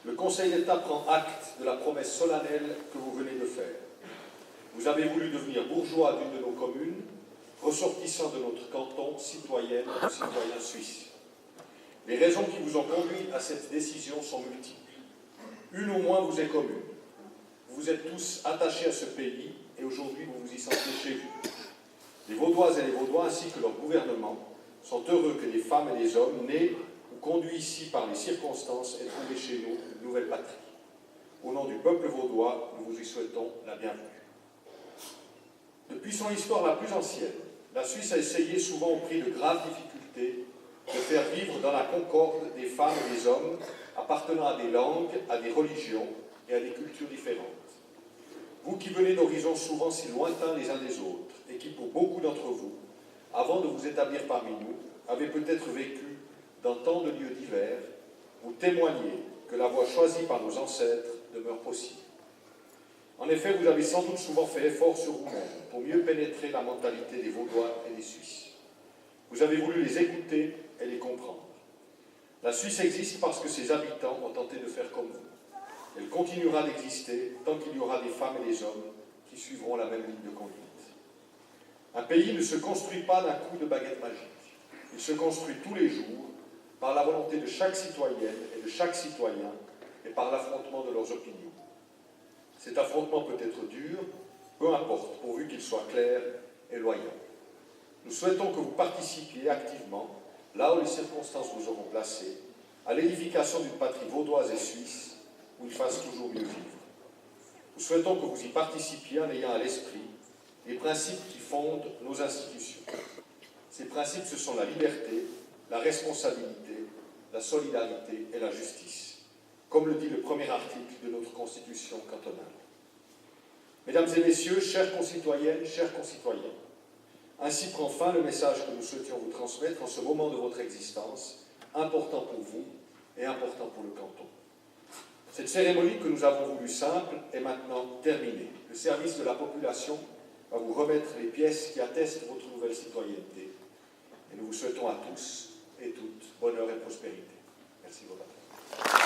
Le Conseil d'État prend acte de la promesse solennelle que vous venez de faire. Vous avez voulu devenir bourgeois d'une de nos communes, ressortissant de notre canton, citoyenne ou citoyen suisse. Les raisons qui vous ont conduit à cette décision sont multiples. Une au moins vous est commune. Vous êtes tous attachés à ce pays et aujourd'hui vous vous y sentez chez vous. Les Vaudoises et les Vaudois ainsi que leur gouvernement sont heureux que des femmes et des hommes nés ou conduits ici par les circonstances aient trouvé chez nous une nouvelle patrie. Au nom du peuple vaudois, nous vous y souhaitons la bienvenue. Depuis son histoire la plus ancienne, la Suisse a essayé, souvent au prix de graves difficultés, de faire vivre dans la concorde des femmes et des hommes appartenant à des langues, à des religions et à des cultures différentes. Vous qui venez d'horizons souvent si lointains les uns des autres et qui, pour beaucoup d'entre vous, avant de vous établir parmi nous, avez peut-être vécu dans tant de lieux divers, vous témoignez que la voie choisie par nos ancêtres demeure possible. En effet, vous avez sans doute souvent fait effort sur vous-même pour mieux pénétrer la mentalité des Vaudois et des Suisses. Vous avez voulu les écouter et les comprendre. La Suisse existe parce que ses habitants ont tenté de faire comme vous. Elle continuera d'exister tant qu'il y aura des femmes et des hommes qui suivront la même ligne de conduite. Un pays ne se construit pas d'un coup de baguette magique. Il se construit tous les jours par la volonté de chaque citoyenne et de chaque citoyen et par l'affrontement de leurs opinions. Cet affrontement peut être dur, peu importe, pourvu qu'il soit clair et loyal. Nous souhaitons que vous participiez activement, là où les circonstances vous auront placé, à l'édification d'une patrie vaudoise et suisse où il fasse toujours mieux vivre. Nous souhaitons que vous y participiez en ayant à l'esprit les principes qui fondent nos institutions. Ces principes, ce sont la liberté, la responsabilité, la solidarité et la justice, comme le dit le premier article de notre Constitution cantonale. Mesdames et messieurs, chères concitoyennes, chers concitoyens, ainsi prend fin le message que nous souhaitions vous transmettre en ce moment de votre existence, important pour vous et important pour le canton. Cette cérémonie que nous avons voulu simple est maintenant terminée. Le service de la population va vous remettre les pièces qui attestent votre nouvelle citoyenneté. Et nous vous souhaitons à tous et toutes bonheur et prospérité. Merci beaucoup.